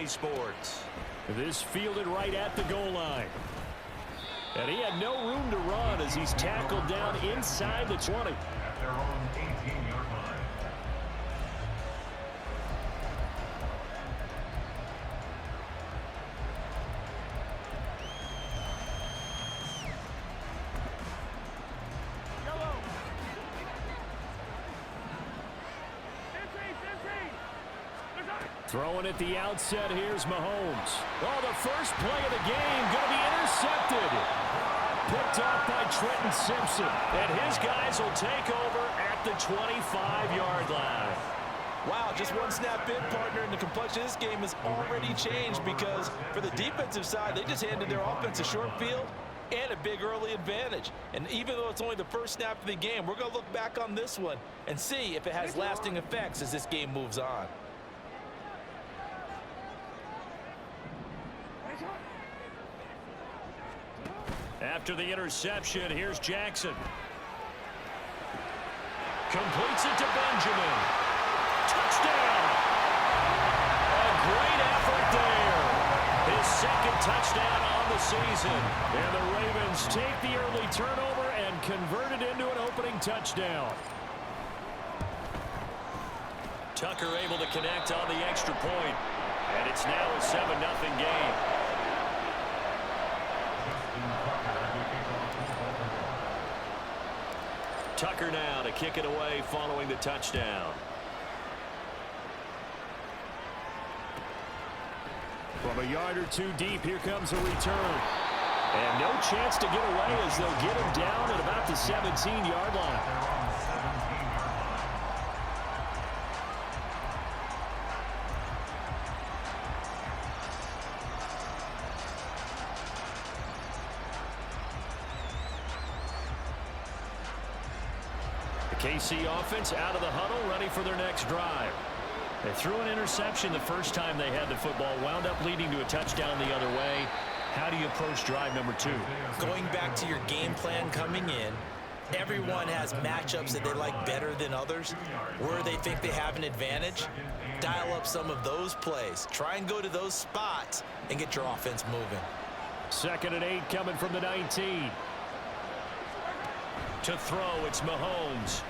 EA Sports. This fielded right at the goal line. And he had no room to run as he's tackled down inside the 20. At their own 18-yard line. Throwing at the outset, here's Mahomes. Oh, the first play of the game going to be intercepted. Picked off by Trenton Simpson. And his guys will take over at the 25-yard line. Wow, just one snap in, partner, and the complexion of this game has already changed because for the defensive side, they just handed their offense a short field and a big early advantage. And even though it's only the first snap of the game, we're going to look back on this one and see if it has lasting effects as this game moves on. After the interception, here's Jackson. Completes it to Benjamin. Touchdown! A great effort there. His second touchdown on the season. And the Ravens take the early turnover and convert it into an opening touchdown. Tucker able to connect on the extra point. And it's now a 7-0 game. Tucker now to kick it away following the touchdown. From a yard or two deep, here comes a return. And no chance to get away as they'll get him down at about the 17-yard line. KC offense out of the huddle, ready for their next drive. They threw an interception the first time they had the football, wound up leading to a touchdown the other way. How do you approach drive number 2? Going back to your game plan coming in, everyone has matchups that they like better than others. Where they think they have an advantage, dial up some of those plays. Try and go to those spots and get your offense moving. 2nd and 8 coming from the 19. To throw, it's Mahomes.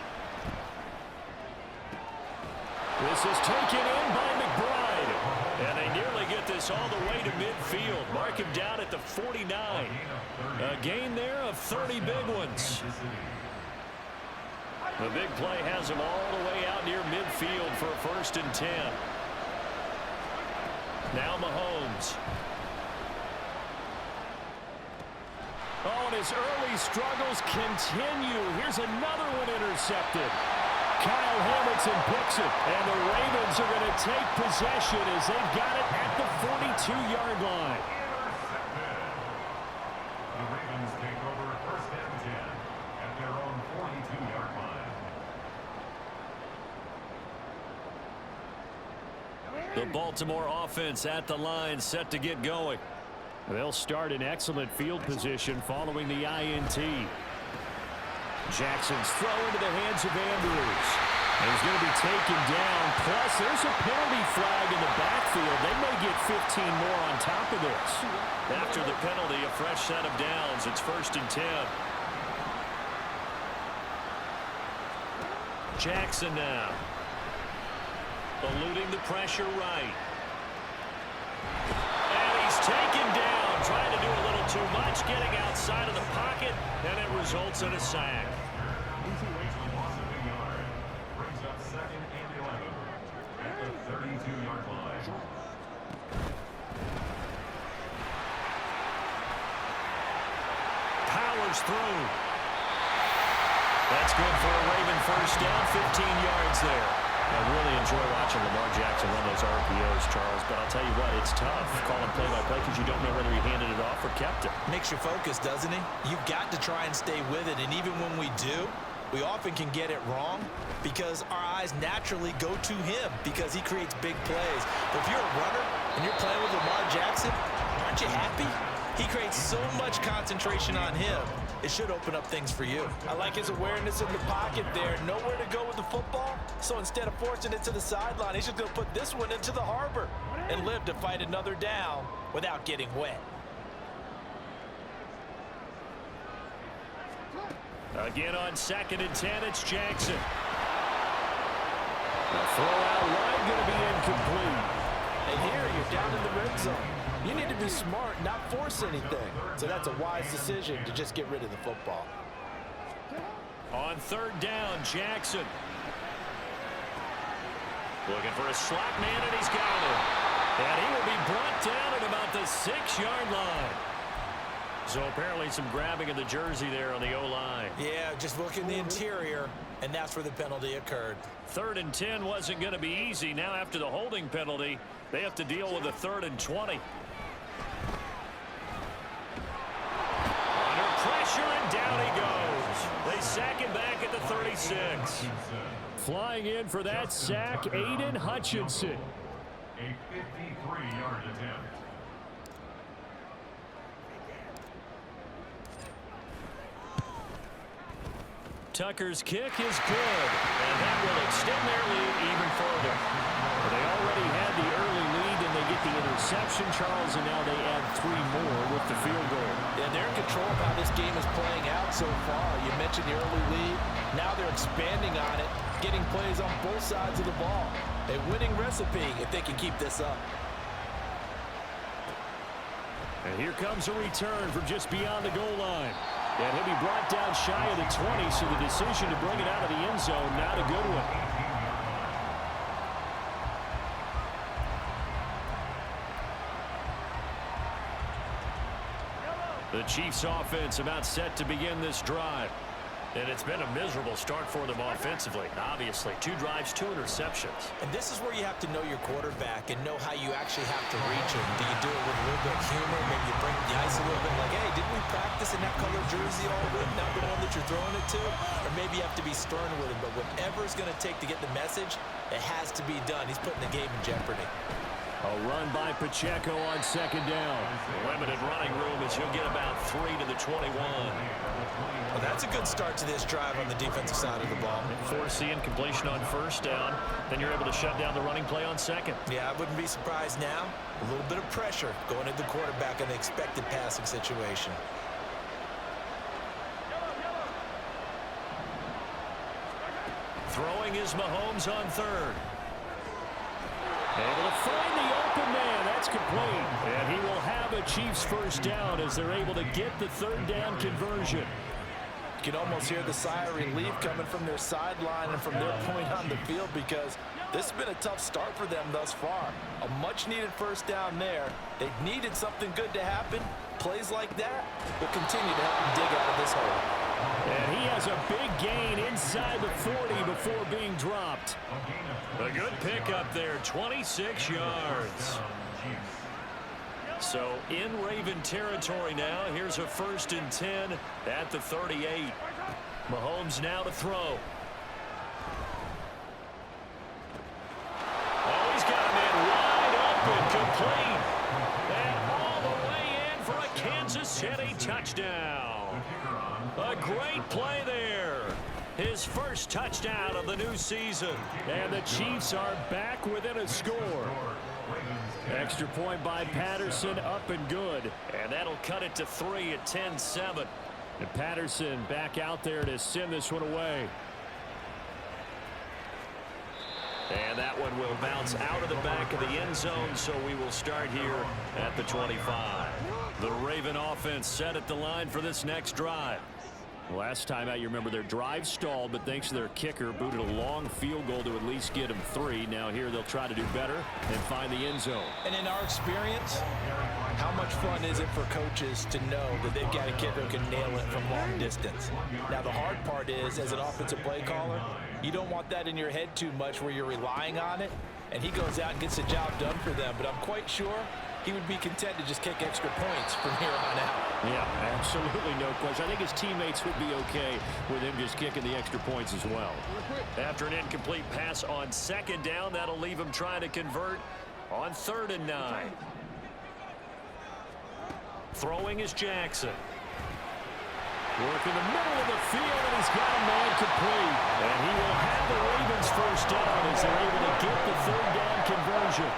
This is taken in by McBride. And they nearly get this all the way to midfield. Mark him down at the 49. A gain there of 30 big ones. The big play has him all the way out near midfield for a 1st and 10. Now Mahomes. Oh, and his early struggles continue. Here's another one intercepted. Kyle Hamilton picks it, and the Ravens are going to take possession as they've got it at the 42-yard line. The Ravens take over 1st and 10 at their own 42-yard line. The Baltimore offense at the line, set to get going. They'll start in excellent field position following the INT. Jackson's throw into the hands of Andrews. And he's going to be taken down. Plus, there's a penalty flag in the backfield. They may get 15 more on top of this. After the penalty, a fresh set of downs. It's 1st and 10. Jackson now. Eluding the pressure right. And he's taken down, trying to do a little too much, getting outside of the pocket, and it results in a sack. Loss of a yard. Brings up 2nd and 11 at the 32-yard line. Powers through. That's good for a Raven 1st down, 15 yards there. I really enjoy watching Lamar Jackson run those RPOs, Charles, but I'll tell you what, it's tough calling play-by-play because you don't know whether he handed it off or kept it. Makes you focus, doesn't he? You've got to try and stay with it, and even when we do, we often can get it wrong because our eyes naturally go to him because he creates big plays. But if you're a runner and you're playing with Lamar Jackson, aren't you happy? He creates so much concentration on him. It should open up things for you. I like his awareness in the pocket there. Nowhere to go with the football. So instead of forcing it to the sideline, he's just going to put this one into the harbor. and live to fight another down without getting wet. Again on 2nd and 10, it's Jackson. The throw out wide going to be incomplete. And here you're down in the red zone. You need to be smart, not force anything. So that's a wise decision to just get rid of the football. On 3rd down, Jackson. Looking for a slot man, and he's got it. And he will be brought down at about the 6-yard line. So apparently some grabbing of the jersey there on the O-line. Yeah, just look in the interior, and that's where the penalty occurred. 3rd and 10 wasn't going to be easy. Now after the holding penalty, they have to deal with a 3rd and 20. Under pressure, and down he goes. They sack him back at the 36. Flying in for that sack, Aiden Hutchinson. A 53-yard attempt. Tucker's kick is good, and that will extend their lead even further. They already had the early lead, and they get the interception, Charles, and now they add 3 more with the field goal. Yeah, they're in control of how this game is playing out so far. You mentioned the early lead. Now they're expanding on it, getting plays on both sides of the ball. A winning recipe if they can keep this up. And here comes a return from just beyond the goal line. And he'll be brought down shy of the 20, so the decision to bring it out of the end zone, not a good one. The Chiefs offense about set to begin this drive. And it's been a miserable start for them offensively. Obviously, 2 drives, 2 interceptions. And this is where you have to know your quarterback and know how you actually have to reach him. Do you do it with a little bit of humor? Maybe you break the ice a little bit like, hey, didn't we practice in that color jersey all week, not the one that you're throwing it to? Or maybe you have to be stern with him. But whatever it's going to take to get the message, it has to be done. He's putting the game in jeopardy. A run by Pacheco on 2nd down. Limited running room as he'll get about 3 to the 21. Well, that's a good start to this drive on the defensive side of the ball. Forcing incompletion on 1st down. Then you're able to shut down the running play on 2nd. Yeah, I wouldn't be surprised now. A little bit of pressure going into the quarterback in the expected passing situation. Throwing is Mahomes on 3rd. Able to find the open man. That's complete. And he will have a Chiefs 1st down as they're able to get the 3rd down conversion. You can almost hear the sigh of relief coming from their sideline and from their point on the field because this has been a tough start for them thus far. A much-needed 1st down there. They needed something good to happen. Plays like that will continue to help them dig out of this hole. And he has a big gain inside the 40 before being dropped. A good pickup there, 26 yards. So in Raven territory now. Here's a 1st and 10 at the 38. Mahomes now to throw. Oh, he's got a man wide open, complete. And all the way in for a Kansas City touchdown. A great play there. His 1st touchdown of the new season. And the Chiefs are back within a score. Extra point by Patterson, up and good. And that'll cut it to 3 at 10-7. And Patterson back out there to send this one away. And that one will bounce out of the back of the end zone, so we will start here at the 25. The Raven offense set at the line for this next drive. Last time out, you remember their drive stalled, but thanks to their kicker, booted a long field goal to at least get them 3. Now here they'll try to do better and find the end zone. And in our experience, how much fun is it for coaches to know that they've got a kicker who can nail it from long distance? Now, the hard part is, as an offensive play caller, you don't want that in your head too much where you're relying on it, and he goes out and gets the job done for them. But I'm quite sure he would be content to just kick extra points from here on out. Yeah, absolutely no question. I think his teammates would be okay with him just kicking the extra points as well. After an incomplete pass on 2nd down, that'll leave him trying to convert on 3rd and 9. Throwing is Jackson. Work in the middle of the field, and he's got a man complete. And he will have the Ravens 1st down as they're able to get the 3rd down conversion.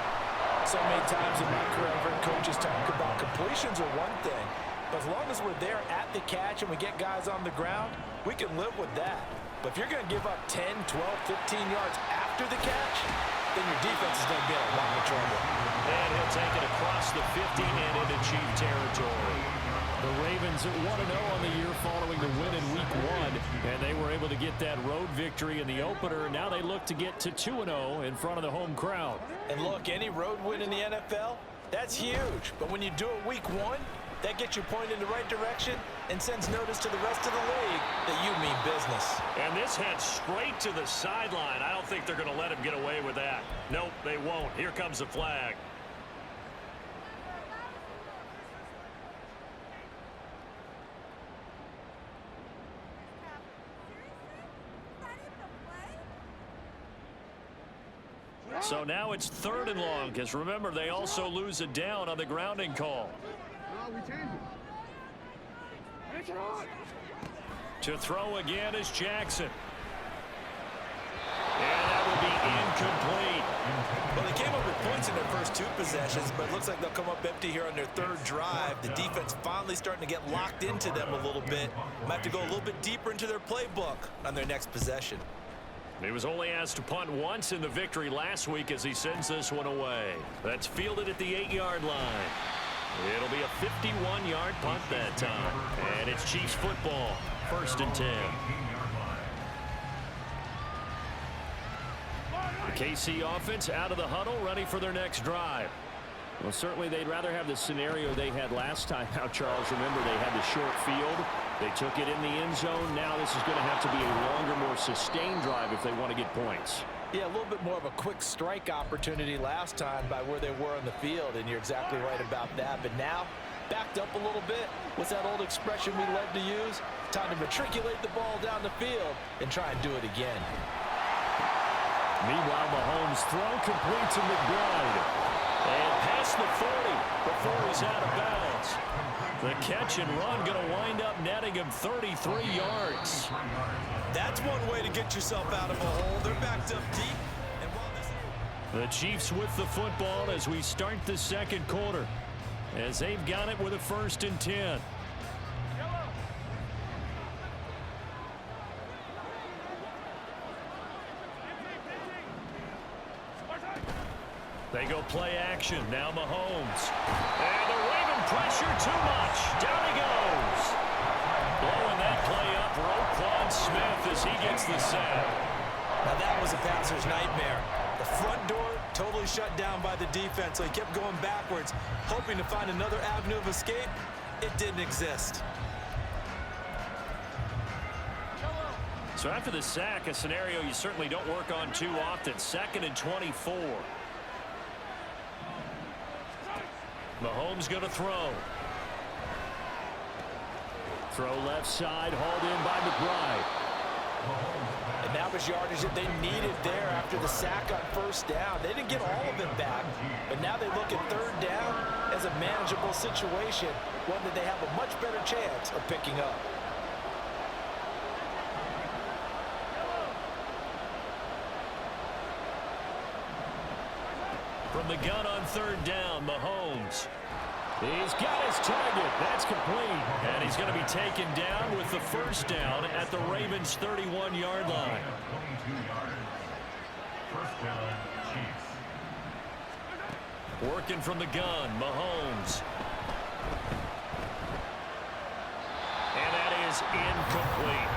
So many times in my career, I've heard coaches talk about completions are one thing, but as long as we're there at the catch and we get guys on the ground, we can live with that. But if you're going to give up 10, 12, 15 yards after the catch, then your defense is going to be in a lot of trouble. And he'll take it across the 50 and into Chief territory. The Ravens at 1-0 on the year following the win in Week 1, and they were able to get that road victory in the opener. Now they look to get to 2-0 in front of the home crowd. And look, any road win in the NFL, that's huge. But when you do it Week 1, that gets you pointed in the right direction and sends notice to the rest of the league that you mean business. And this head straight to the sideline. I don't think they're going to let him get away with that. Nope, they won't. Here comes the flag. So now it's 3rd and long, because remember, they also lose a down on the grounding call. To throw again is Jackson. And that will be incomplete. Well, they came up with points in their first 2 possessions, but it looks like they'll come up empty here on their 3rd drive. The defense finally starting to get locked into them a little bit. Might have to go a little bit deeper into their playbook on their next possession. He was only asked to punt once in the victory last week as he sends this one away. That's fielded at the 8-yard line. It'll be a 51-yard punt that time. And it's Chiefs football, 1st and 10. The KC offense out of the huddle, ready for their next drive. Well, certainly they'd rather have the scenario they had last time. Now, Charles, remember they had the short field. They took it in the end zone. Now this is going to have to be a longer, more sustained drive if they want to get points. Yeah, a little bit more of a quick strike opportunity last time by where they were on the field, and you're exactly right about that. But now, backed up a little bit. What's that old expression we love to use? Time to matriculate the ball down the field and try and do it again. Meanwhile, Mahomes' throw complete to McBride. And past the 40 before he's out of bounds. The catch and run going to wind up netting him 33 yards. That's one way to get yourself out of a hole. They're backed up deep. And while the Chiefs with the football as we start the 2nd quarter, as they've got it with a 1st and 10. They go play action. Now Mahomes. And the Raven pressure too much. Down he goes. Blowing that play up, Roquan Smith as he gets the sack. Now that was a passer's nightmare. The front door totally shut down by the defense, so he kept going backwards, hoping to find another avenue of escape. It didn't exist. So after the sack, a scenario you certainly don't work on too often. 2nd and 24. Mahomes going to throw. Throw left side, hauled in by McBride. And that was yardage that they needed there after the sack on 1st down. They didn't get all of it back, but now they look at 3rd down as a manageable situation, one that they have a much better chance of picking up. From the gun on 3rd down, Mahomes. He's got his target. That's complete. And he's going to be taken down with the 1st down at the Ravens' 31-yard line. 22 yards. 1st down, Chiefs. Working from the gun, Mahomes. And that is incomplete.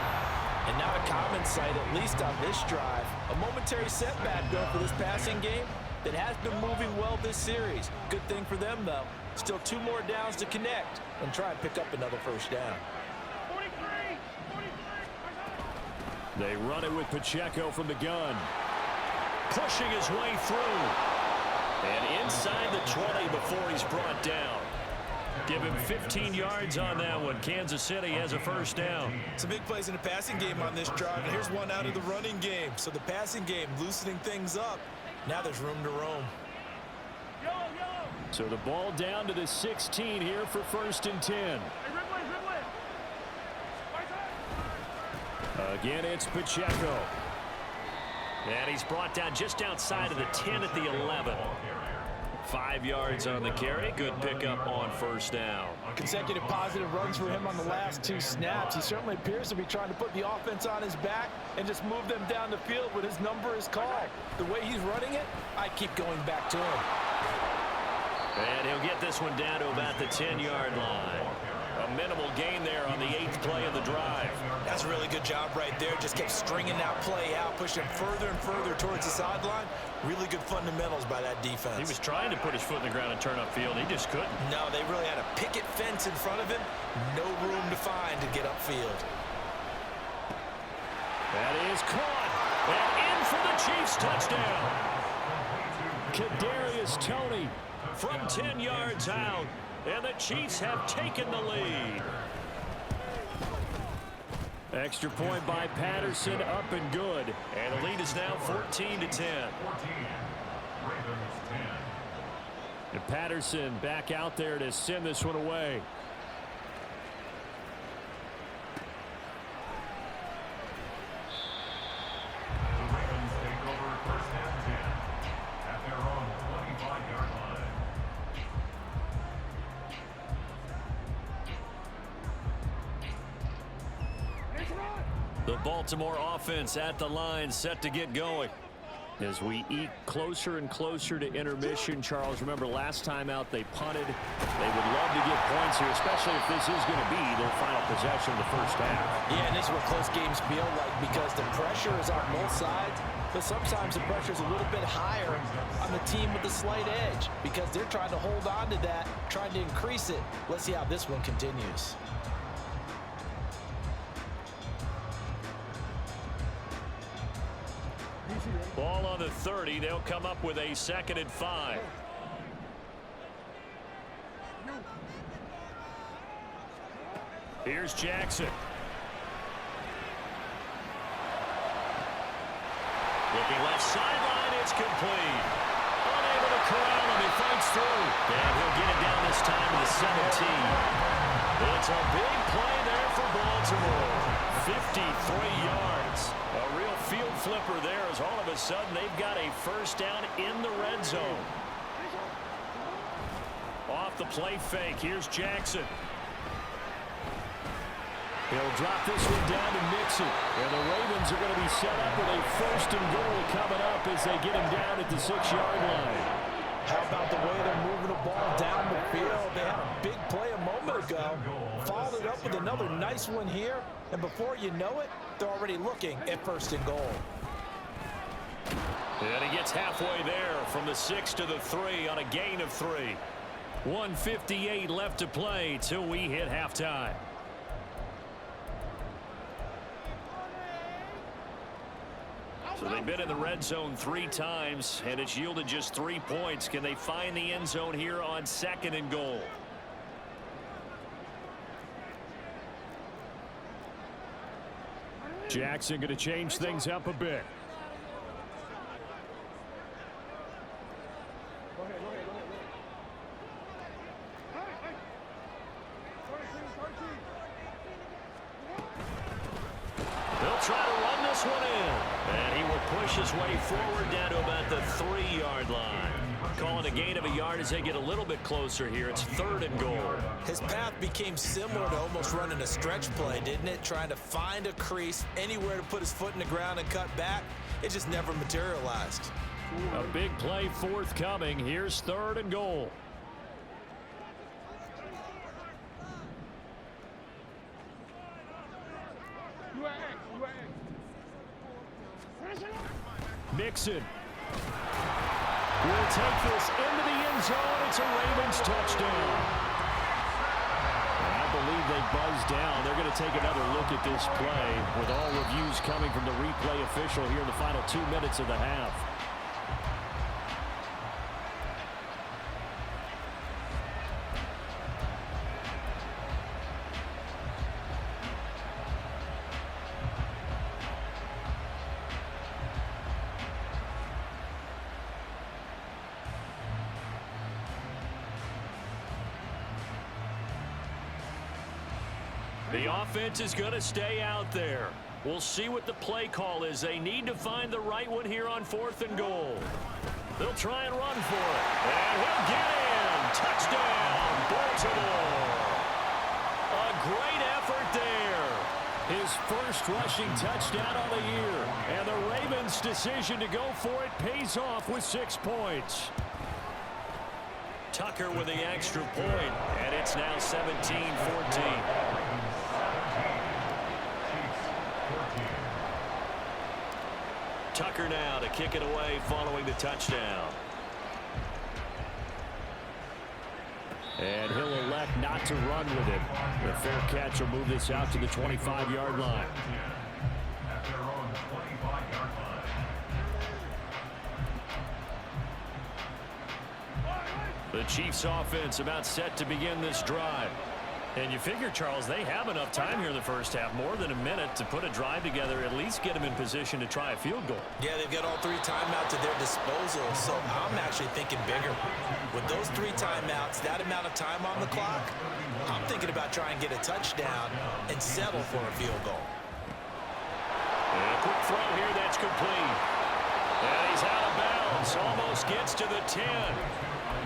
And not a common sight, at least on this drive. A momentary setback, though, for this passing game that has been moving well this series. Good thing for them, though. Still 2 more downs to connect and try and pick up another 1st down. They run it with Pacheco from the gun. Pushing his way through. And inside the 20 before he's brought down. Give him 15 yards on that one. Kansas City has a 1st down. Some big plays in the passing game on this drive. And here's one out of the running game. So the passing game loosening things up. Now there's room to roam. So the ball down to the 16 here for 1st and 10. Again, it's Pacheco. And he's brought down just outside of the 10 at the 11. 5 yards on the carry. Good pickup on first down. Consecutive positive runs for him on the last 2 snaps. He certainly appears to be trying to put the offense on his back and just move them down the field when his number is called. The way he's running it, I keep going back to him. And he'll get this one down to about the 10-yard line. A minimal gain there on the 8th play of the drive. That's a really good job right there. Just kept stringing that play out, pushing him further and further towards the sideline. Really good fundamentals by that defense. He was trying to put his foot in the ground and turn upfield. He just couldn't. No, they really had a picket fence in front of him. No room to find to get upfield. That is caught. And in for the Chiefs touchdown. Kadarius Toney from 10 yards out. And the Chiefs have taken the lead. Extra point by Patterson, up and good. And the lead is now 14-10. 14. Ravens 10. And Patterson back out there to send this one away. The Ravens take over first and 10 at their own 25-yard line. The Baltimore offense at the line, set to get going. As we eke closer and closer to intermission, Charles, remember last time out they punted. They would love to get points here, especially if this is going to be their final possession of the first half. Yeah, and this is what close games feel like because the pressure is on both sides, but sometimes the pressure is a little bit higher on the team with the slight edge because they're trying to hold on to that, trying to increase it. Let's see how this one continues. Ball on the 30. They'll come up with a 2nd and 5. Here's Jackson. Looking left sideline. It's complete. Unable to corral him. He fights through. And he'll get it down this time to the 17. It's a big play there for Baltimore. 53 yards. A real field flipper there as all of a sudden they've got a first down in the red zone. Off the play fake. Here's Jackson. He'll drop this one down to Mixon. And the Ravens are going to be set up with a 1st and goal coming up as they get him down at the 6-yard line. How about the way they're moving the ball down the field? They had a big play a moment ago. Followed it up with another nice one here. And before you know it, they're already looking at 1st and goal. And he gets halfway there from the 6 to the 3 on a gain of 3. 1:58 left to play till we hit halftime. So they've been in the red zone 3 times, and it's yielded just 3 points. Can they find the end zone here on 2nd and goal? Jackson going to change things up a bit. They'll try to run this one in. And he will push his way forward down to about the 3-yard line. Calling a gain of a yard as they get a little bit closer here. It's 3rd and goal. His path became similar to almost running a stretch play, didn't it? Trying to find a crease, anywhere to put his foot in the ground and cut back. It just never materialized. A big play forthcoming. Here's 3rd and goal. Mixon will take this into the end zone. It's a Ravens touchdown. I believe they buzzed down. They're going to take another look at this play with all reviews coming from the replay official here in the final 2 minutes of the half. The offense is going to stay out there. We'll see what the play call is. They need to find the right one here on 4th and goal. They'll try and run for it. And he'll get in. Touchdown, Baltimore. A great effort there. His first rushing touchdown of the year. And the Ravens' decision to go for it pays off with 6 points. Tucker with the extra point, and it's now 17-14. Tucker now to kick it away following the touchdown. And he'll elect not to run with it. The fair catch will move this out to the 25-yard line. At their own 25-yard line. The Chiefs offense about set to begin this drive. And you figure, Charles, they have enough time here in the first half, more than a minute, to put a drive together, at least get them in position to try a field goal. Yeah, they've got all 3 timeouts at their disposal, so I'm actually thinking bigger. With those 3 timeouts, that amount of time on the clock, I'm thinking about trying to get a touchdown and settle for a field goal. And a quick throw here, that's complete. And he's out of bounds, almost gets to the 10.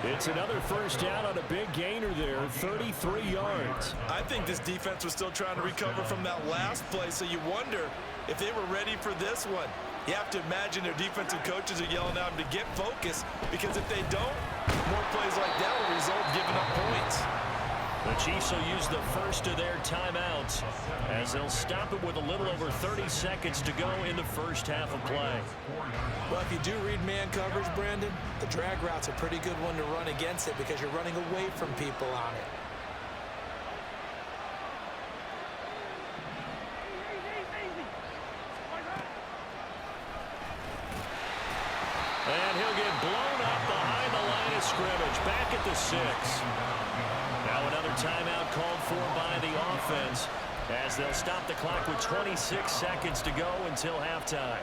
It's another first down on a big gainer there, 33 yards. I think this defense was still trying to recover from that last play, so you wonder if they were ready for this one. You have to imagine their defensive coaches are yelling at them to get focused, because if they don't, more plays like that will result in giving up points. The Chiefs will use the first of their timeouts as they'll stop it with a little over 30 seconds to go in the first half of play. Well, if you do read man coverage, Brandon, the drag route's a pretty good one to run against it because you're running away from people on it. And he'll get blown up behind the line of scrimmage, back at the 6. Now another timeout called for by the offense as they'll stop the clock with 26 seconds to go until halftime.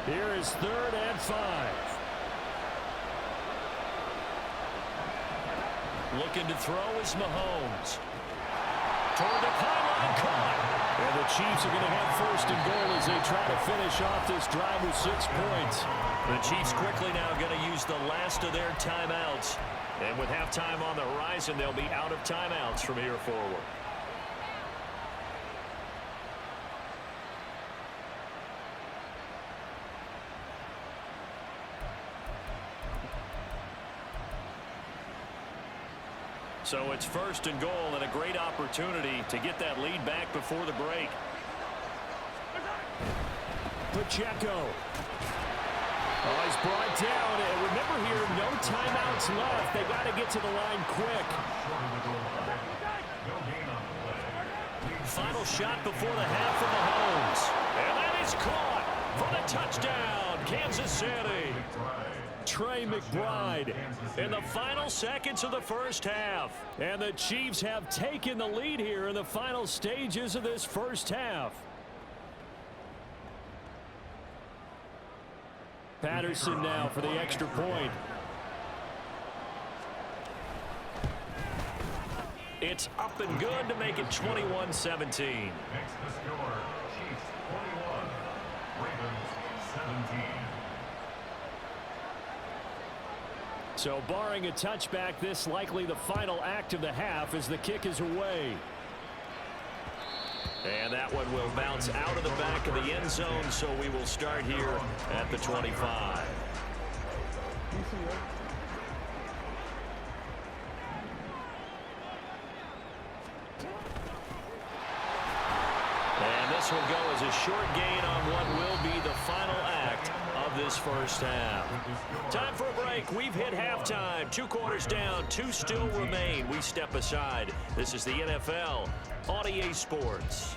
Here is 3rd and 5. Looking to throw is Mahomes. Toward the pylon, caught. And the Chiefs are going to have 1st and goal as they try to finish off this drive with 6 points. The Chiefs quickly now going to use the last of their timeouts. And with halftime on the horizon, they'll be out of timeouts from here forward. So it's 1st and goal and a great opportunity to get that lead back before the break. Pacheco. Oh, he's brought down. And remember here, no timeouts left. They got to get to the line quick. Final shot before the half for Mahomes. And that is caught for the touchdown, Kansas City. Trey McBride in the final seconds of the first half. And the Chiefs have taken the lead here in the final stages of this first half. Patterson now for the extra point. It's up and good to make it 21-17. Makes the score Chiefs 21, Ravens 17. So barring a touchback, this likely the final act of the half as the kick is away. And that one will bounce out of the back of the end zone, so we will start here at the 25. And this will go as a short gain on what will be the final act of this first half. Time for a break. We've hit halftime. 2 quarters down, 2 still remain. We step aside. This is the NFL on EA Sports.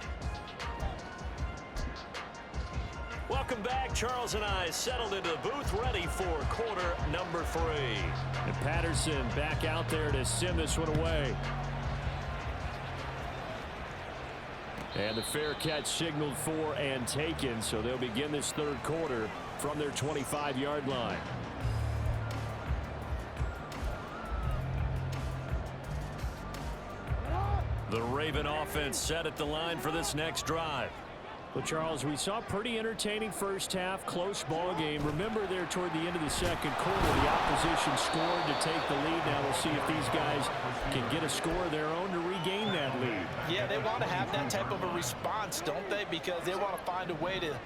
Welcome back. Charles and I settled into the booth, ready for quarter number 3. And Patterson back out there to send this one away. And the fair catch signaled for and taken, so they'll begin this 3rd quarter from their 25-yard line. The Raven offense set at the line for this next drive. Well, Charles, we saw a pretty entertaining first half, close ball game. Remember there toward the end of the second quarter, the opposition scored to take the lead. Now we'll see if these guys can get a score of their own to regain that lead. Yeah, they want to have that type of a response, don't they? Because they want to find a way to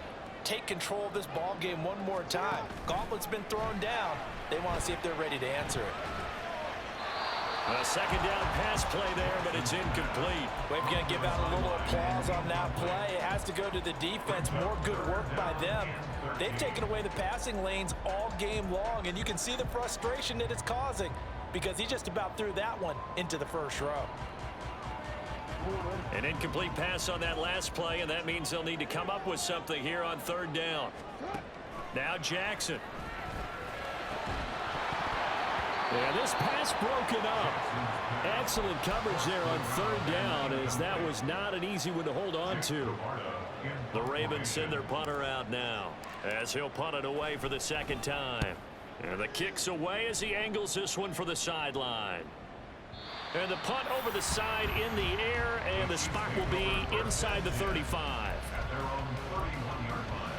take control of this ball game one more time. Gauntlet's been thrown down. They want to see if they're ready to answer it. A second down pass play there, but it's incomplete. We're going to give out a little applause on that play. It has to go to the defense. More good work by them. They've taken away the passing lanes all game long, and you can see the frustration that it's causing because he just about threw that one into the first row. An incomplete pass on that last play, and that means they'll need to come up with something here on third down. Now Jackson. Yeah, this pass broken up. Excellent coverage there on third down, as that was not an easy one to hold on to. The Ravens send their punter out now, as he'll punt it away for the second time. And the kick's away as he angles this one for the sideline. And the punt over the side in the air, and the spot will be inside the 35. At their own 31-yard line.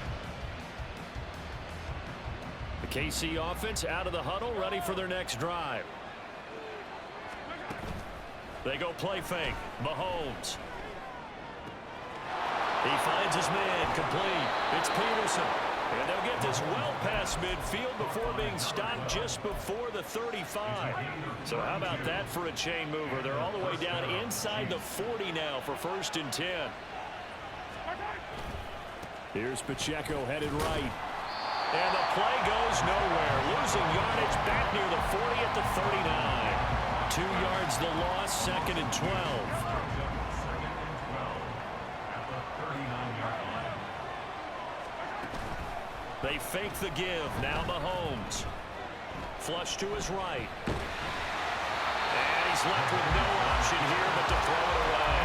The KC offense out of the huddle, ready for their next drive. They go play fake. Mahomes. He finds his man, complete. It's Peterson. And they'll get this well past midfield before being stopped just before the 35. So how about that for a chain mover? They're all the way down inside the 40 now for 1st and 10. Here's Pacheco headed right. And the play goes nowhere. Losing yardage back near the 40 at the 39. 2 yards the loss, 2nd and 12. They fake the give. Now Mahomes. Flush to his right. And he's left with no option here but to throw it away.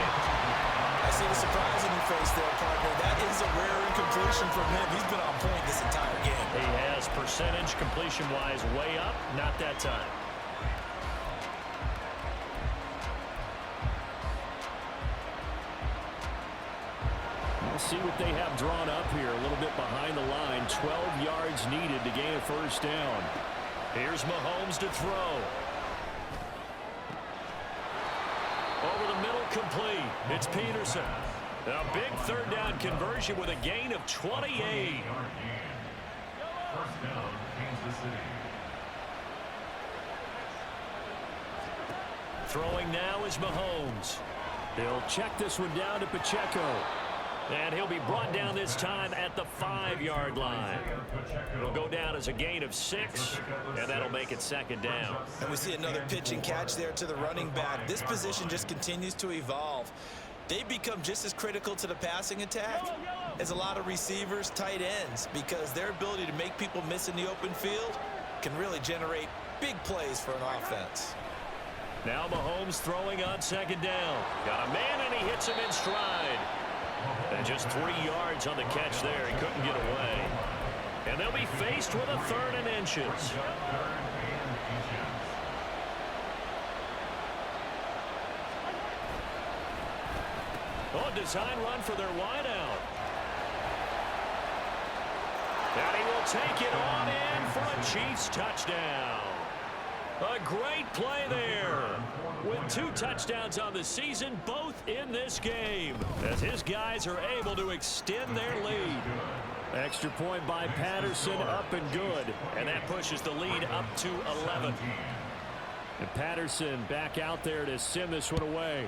I see the surprise in your face there, partner. That is a rare incompletion from him. He's been on point this entire game. He has percentage completion-wise way up. Not that time. We'll see what they have drawn up here. A little bit behind the line. 12 yards needed to gain a first down. Here's Mahomes to throw. Over the middle, complete. It's Peterson. A big third down conversion with a gain of 28. First down, Kansas City. Throwing now is Mahomes. He'll check this one down to Pacheco. And he'll be brought down this time at the 5-yard line. It'll go down as a gain of 6, and that'll make it 2nd down. And we see another pitch and catch there to the running back. This position just continues to evolve. They become just as critical to the passing attack as a lot of receivers, tight ends, because their ability to make people miss in the open field can really generate big plays for an offense. Now Mahomes throwing on 2nd down. Got a man, and he hits him in stride. And just 3 yards on the catch there. He couldn't get away. And they'll be faced with a 3rd and inches. Oh, design run for their wideout. And he will take it on in for a Chiefs touchdown. A great play there. With 2 touchdowns on the season, both in this game, as his guys are able to extend their lead. Extra point by Patterson, up and good. And that pushes the lead up to 11. And Patterson back out there to send this one away.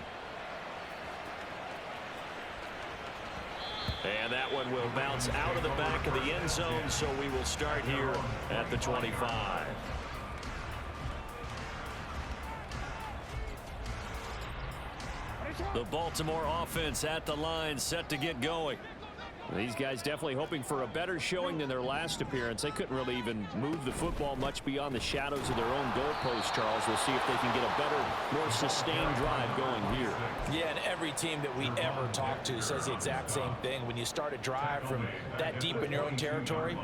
And that one will bounce out of the back of the end zone, so we will start here at the 25. The Baltimore offense at the line, set to get going. These guys definitely hoping for a better showing than their last appearance. They couldn't really even move the football much beyond the shadows of their own goalpost, Charles. We'll see if they can get a better, more sustained drive going here. Yeah, and every team that we ever talk to says the exact same thing. When you start a drive from that deep in your own territory,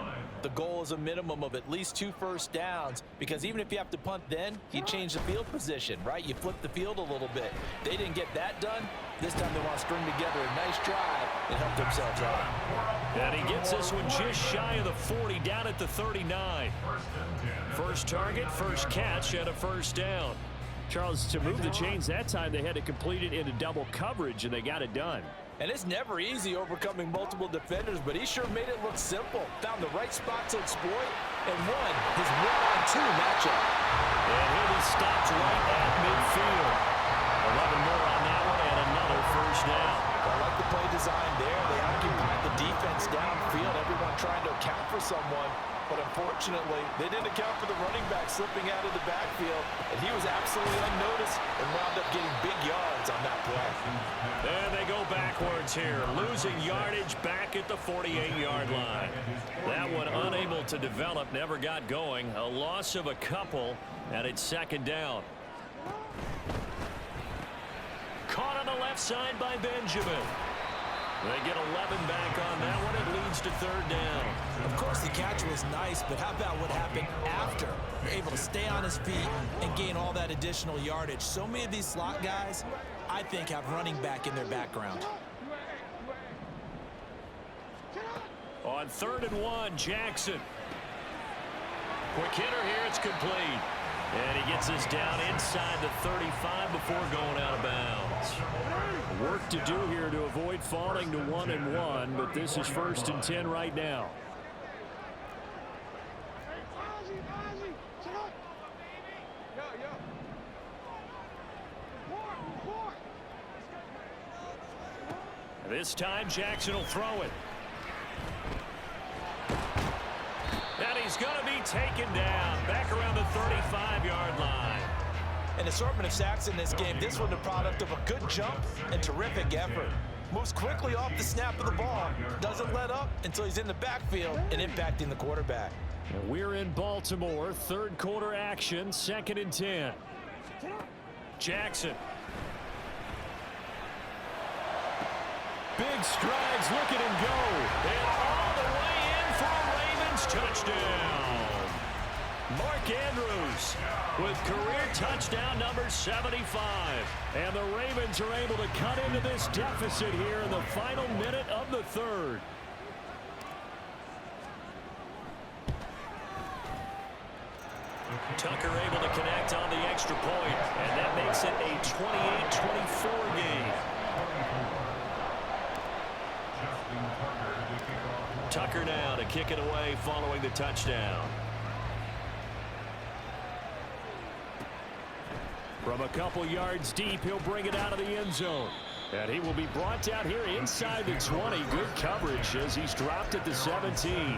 the goal is a minimum of at least 2 first downs, because even if you have to punt then, you change the field position, right? You flip the field a little bit. They didn't get that done. This time they want to string together a nice drive and help themselves out. And he gets this one just shy of the 40, down at the 39. First target, first catch, and a first down. Charles, to move the chains that time, they had to complete it into double coverage, and they got it done. And it's never easy overcoming multiple defenders, but he sure made it look simple. Found the right spot to exploit and won his 1-on-2 matchup. And he'll be stopped right at midfield. 11 more on that one and another first down. I like the play design there. They occupied the defense downfield, everyone trying to account for someone. But unfortunately, they didn't account for the running back slipping out of the backfield, and he was absolutely unnoticed and wound up getting big yards on that play. And they go backwards here, losing yardage back at the 48-yard line. That one unable to develop, never got going. A loss of a couple, and it's second down. Caught on the left side by Benjamin. They get 11 back on that one. It leads to third down. Of course, the catch was nice, but how about what happened after? You're able to stay on his feet and gain all that additional yardage. So many of these slot guys, I think, have running back in their background. On 3rd and 1, Jackson. Quick hitter here, it's complete. And he gets this down inside the 35 before going out of bounds. Work to do here to avoid falling to 1-1, but this is 1st and 10 right now. This time Jackson will throw it. And he's going to be taken down back around the 35-yard line. An assortment of sacks in this game. This one the product of a good jump and terrific effort. Moves quickly off the snap of the ball. Doesn't let up until he's in the backfield and impacting the quarterback. And we're in Baltimore. 3rd quarter action. 2nd and 10. Jackson. Big strides. Look at him go. And all the way in for a Ravens touchdown. Mark Andrews with career touchdown number 75. And the Ravens are able to cut into this deficit here in the final minute of the 3rd. Tucker able to connect on the extra point, and that makes it a 28-24 game. Tucker now to kick it away following the touchdown. From a couple yards deep, he'll bring it out of the end zone. And he will be brought down here inside the 20. Good coverage as he's dropped at the 17.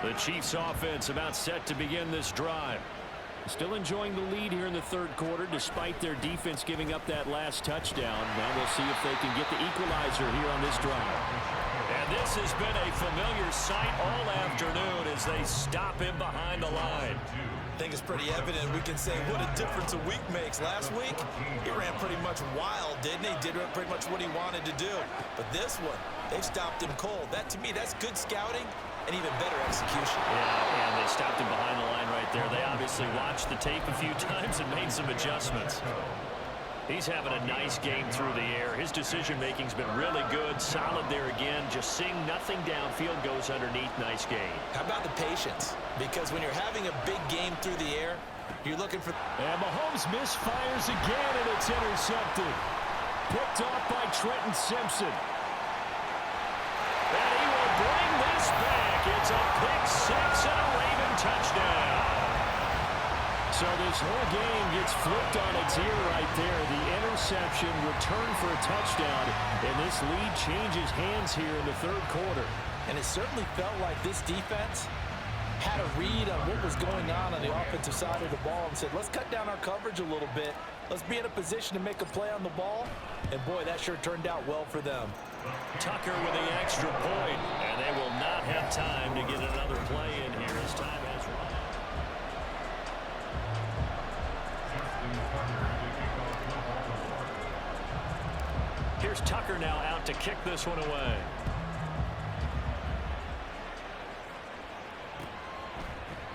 The Chiefs offense about set to begin this drive. Still enjoying the lead here in the 3rd quarter despite their defense giving up that last touchdown. Now we'll see if they can get the equalizer here on this drive. And this has been a familiar sight all afternoon as they stop him behind the line. I think it's pretty evident. We can say what a difference a week makes. Last week, he ran pretty much wild, didn't he? Did pretty much what he wanted to do. But this one, they've stopped him cold. That, to me, that's good scouting and even better execution. Yeah, and they stopped him behind the line right there. They obviously watched the tape a few times and made some adjustments. He's having a nice game through the air. His decision-making's been really good. Solid there again. Just seeing nothing downfield, goes underneath. Nice game. How about the patience? Because when you're having a big game through the air, you're looking for... And Mahomes misfires again, and it's intercepted. Picked off by Trenton Simpson. And he will bring this back. It's a pick six and a Raven touchdown. So this whole game gets flipped on its ear right there. The interception, return for a touchdown, and this lead changes hands here in the 3rd quarter. And it certainly felt like this defense had a read on what was going on the offensive side of the ball and said, let's cut down our coverage a little bit. Let's be in a position to make a play on the ball. And, boy, that sure turned out well for them. Tucker with the extra point, and they will not have time to get another play in here as time has run. Here's Tucker now out to kick this one away.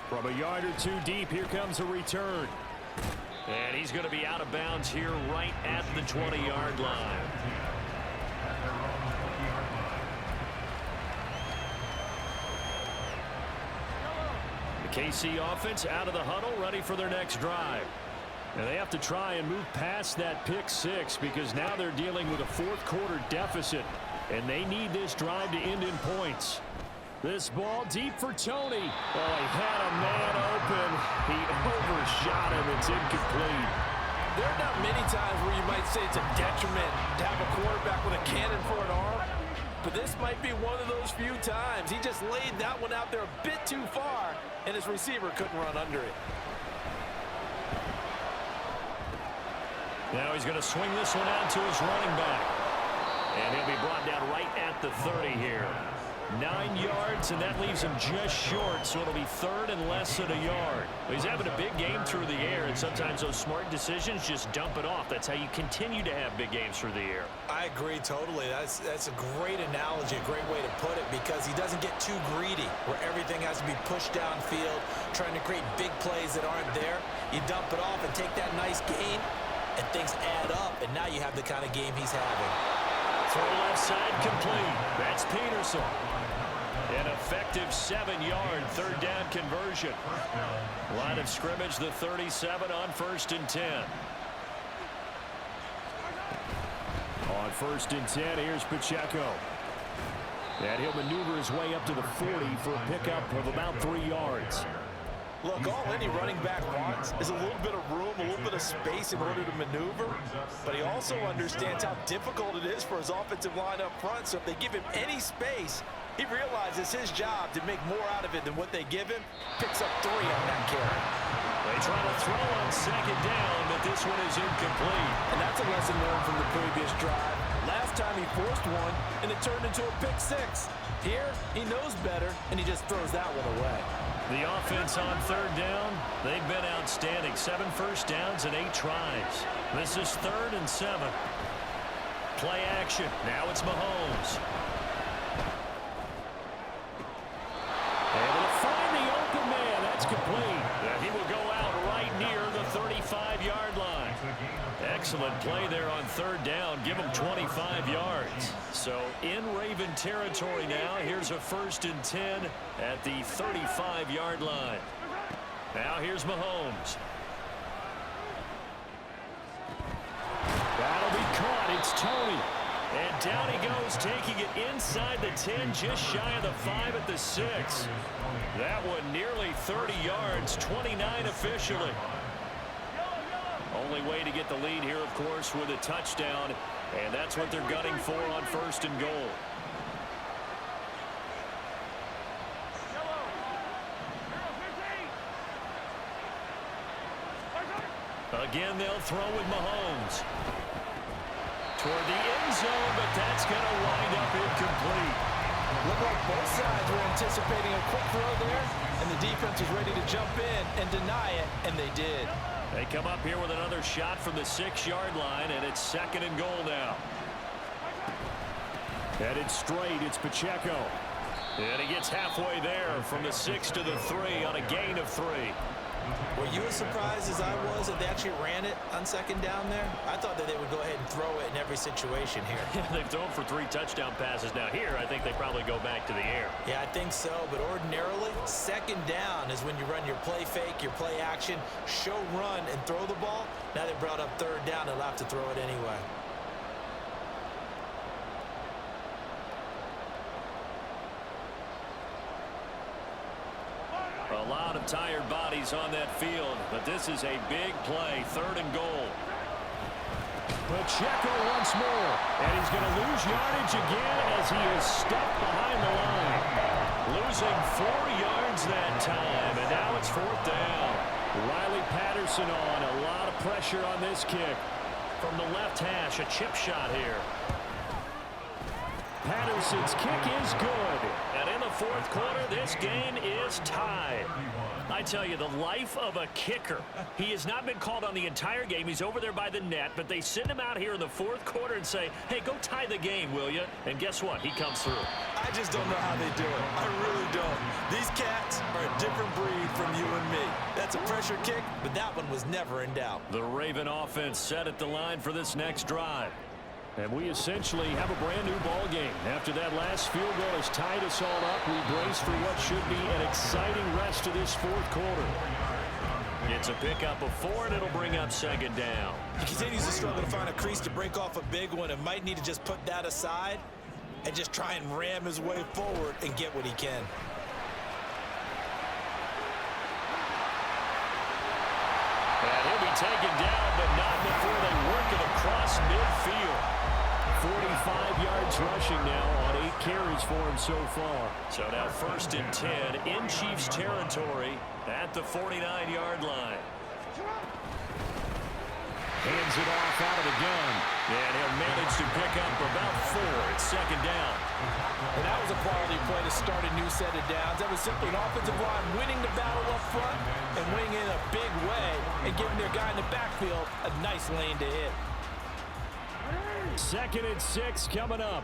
From a yard or two deep, here comes a return. And he's going to be out of bounds here right at the 20-yard line. The KC offense out of the huddle, ready for their next drive. And they have to try and move past that pick six because now they're dealing with a fourth-quarter deficit, and they need this drive to end in points. This ball deep for Tony. Oh, he had a man open. He overshot him. It's incomplete. There are not many times where you might say it's a detriment to have a quarterback with a cannon for an arm, but this might be one of those few times. He just laid that one out there a bit too far, and his receiver couldn't run under it. Now he's going to swing this one out to his running back. And he'll be brought down right at the 30 here. 9 yards, and that leaves him just short, so it'll be third and less than a yard. He's having a big game through the air, and sometimes those smart decisions just dump it off. That's how you continue to have big games through the air. I agree totally. That's a great analogy, a great way to put it, because he doesn't get too greedy where everything has to be pushed downfield, trying to create big plays that aren't there. You dump it off and take that nice gain, and things add up, and now you have the kind of game he's having. Throw left side complete. That's Peterson. An effective 7-yard third down conversion. Line of scrimmage, the 37 on 1st and 10. On 1st and 10, here's Pacheco. And he'll maneuver his way up to the 40 for a pickup of about 3 yards. Look, all any running back wants is a little bit of room, a little bit of space in order to maneuver, but he also understands how difficult it is for his offensive line up front, so if they give him any space, he realizes his job to make more out of it than what they give him. Picks up 3 on that carry. They try to throw on 2nd down, but this one is incomplete. And that's a lesson learned from the previous drive. Last time he forced one, and it turned into a pick 6. Here, he knows better, and he just throws that one away. The offense on 3rd down, they've been outstanding. 7 first downs and 8 tries. This is 3rd and 7. Play action. Now it's Mahomes. Able to find the open man. That's complete. And he will go out right near the 35-yard line. Excellent play there on 3rd down. Give him 25 yards. So in Raven territory now. Here's a 1st and 10 at the 35-yard line. Now here's Mahomes. That'll be caught. It's Tony. And down he goes, taking it inside the 10, just shy of the 5 at the 6. That one nearly 30 yards, 29 officially. Only way to get the lead here, of course, with a touchdown, and that's what they're gunning for on 1st and goal. Again, they'll throw with Mahomes. Toward the end zone, but that's going to wind up incomplete. Looked like both sides were anticipating a quick throw there, and the defense was ready to jump in and deny it, and they did. They come up here with another shot from the 6-yard line, and it's 2nd and goal now. Headed straight, it's Pacheco. And he gets halfway there from the 6 to the 3 on a gain of 3. Were you as surprised as I was that they actually ran it on 2nd down there? I thought that they would go ahead and throw it in every situation here. Yeah, they've thrown for 3 touchdown passes. Now here, I think they probably go back to the air. Yeah, I think so, but ordinarily, 2nd down is when you run your play fake, your play action, show run, and throw the ball. Now they brought up 3rd down, they'll have to throw it anyway. A lot of tired bodies on that field, but this is a big play, 3rd and goal. Pacheco once more, and he's going to lose yardage again as he is stuck behind the line. Losing 4 yards that time, and now it's 4th down. Riley Patterson on, a lot of pressure on this kick. From the left hash, a chip shot here. Patterson's kick is good. And in the 4th quarter, this game is tied. I tell you, the life of a kicker. He has not been called on the entire game. He's over there by the net, but they send him out here in the 4th quarter and say, hey, go tie the game, will you? And guess what? He comes through. I just don't know how they do it. I really don't. These cats are a different breed from you and me. That's It's a pressure kick, but that one was never in doubt. The Raven offense set at the line for this next drive. And we essentially have a brand new ball game. After that last field goal has tied us all up, we brace for what should be an exciting rest of this fourth quarter. It's a pickup of 4, and it'll bring up second down. He continues to struggle to find a crease to break off a big one and might need to just put that aside and just try and ram his way forward and get what he can. And he'll be taken down, but not before they work it across midfield. 45 yards rushing now on 8 carries for him so far. So now 1st and 10 in Chiefs territory at the 49-yard line. Hands it off out of the gun. And he'll manage to pick up about 4. It's second down. And that was a quality play to start a new set of downs. That was simply an offensive line winning the battle up front and winning in a big way and giving their guy in the backfield a nice lane to hit. 2nd and 6 coming up.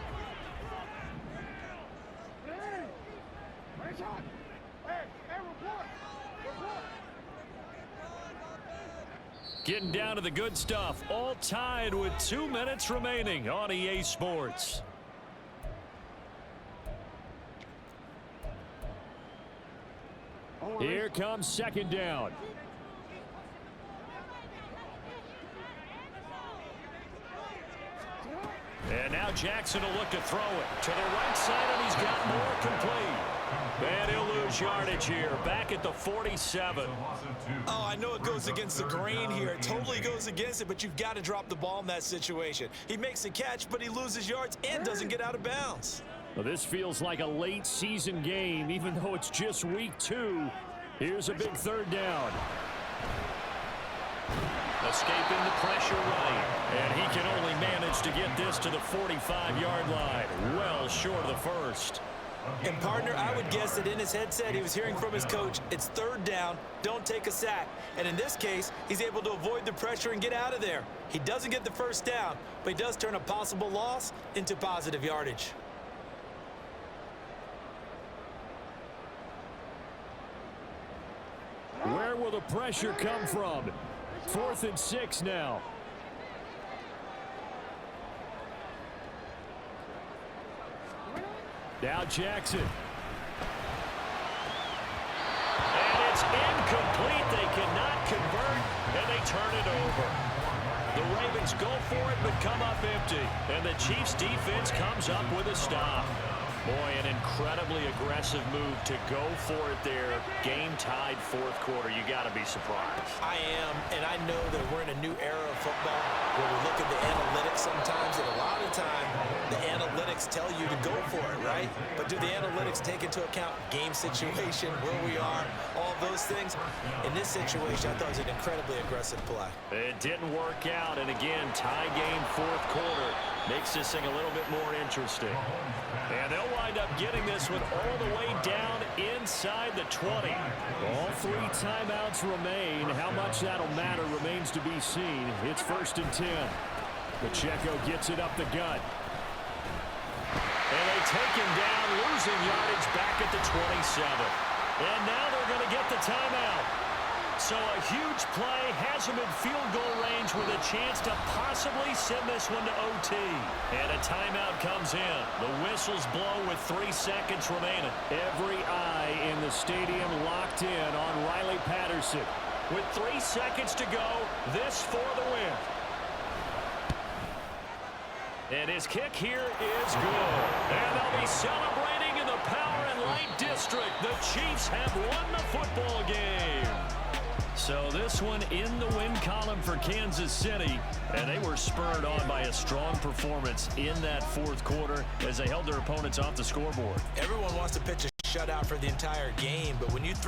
Getting down to the good stuff. All tied with 2 minutes remaining on EA Sports. Here comes second down. And now Jackson will look to throw it to the right side, and he's got more complete. And he'll lose yardage here, back at the 47. Oh, I know it goes against the grain here. It totally goes against it, but you've got to drop the ball in that situation. He makes a catch, but he loses yards and doesn't get out of bounds. Well, this feels like a late season game, even though it's just week 2. Here's a big third down. Escaping the pressure right. And he can only manage to get this to the 45-yard line. Well short of the first. And, partner, I would guess that in his headset he was hearing from his coach, it's third down, don't take a sack. And in this case, he's able to avoid the pressure and get out of there. He doesn't get the first down, but he does turn a possible loss into positive yardage. Where will the pressure come from? 4th and 6 now. Now Jackson. And it's incomplete. They cannot convert, and they turn it over. The Ravens go for it, but come up empty. And the Chiefs defense comes up with a stop. Boy, an incredibly aggressive move to go for it there. Game-tied fourth quarter. You got to be surprised. I am, and I know that we're in a new era of football where we look at the analytics sometimes, and a lot of the time the analytics tell you to go for it, right? But do the analytics take into account game situation, where we are, all those things? In this situation, I thought it was an incredibly aggressive play. It didn't work out, and again, tie game fourth quarter makes this thing a little bit more interesting. And they'll wind up getting this one all the way down inside the 20. All 3 timeouts remain. How much that'll matter remains to be seen. It's 1st and 10. Pacheco gets it up the gut. And they take him down, losing yardage back at the 27. And now they're going to get the timeout. So a huge play has him in field goal range with a chance to possibly send this one to OT. And a timeout comes in. The whistles blow with 3 seconds remaining. Every eye in the stadium locked in on Riley Patterson. With 3 seconds to go, this for the win. And his kick here is good. And they'll be celebrating in the Power and Light District. The Chiefs have won the football game. So this one in the win column for Kansas City. And they were spurred on by a strong performance in that fourth quarter as they held their opponents off the scoreboard. Everyone wants to pitch a shutout for the entire game, but when you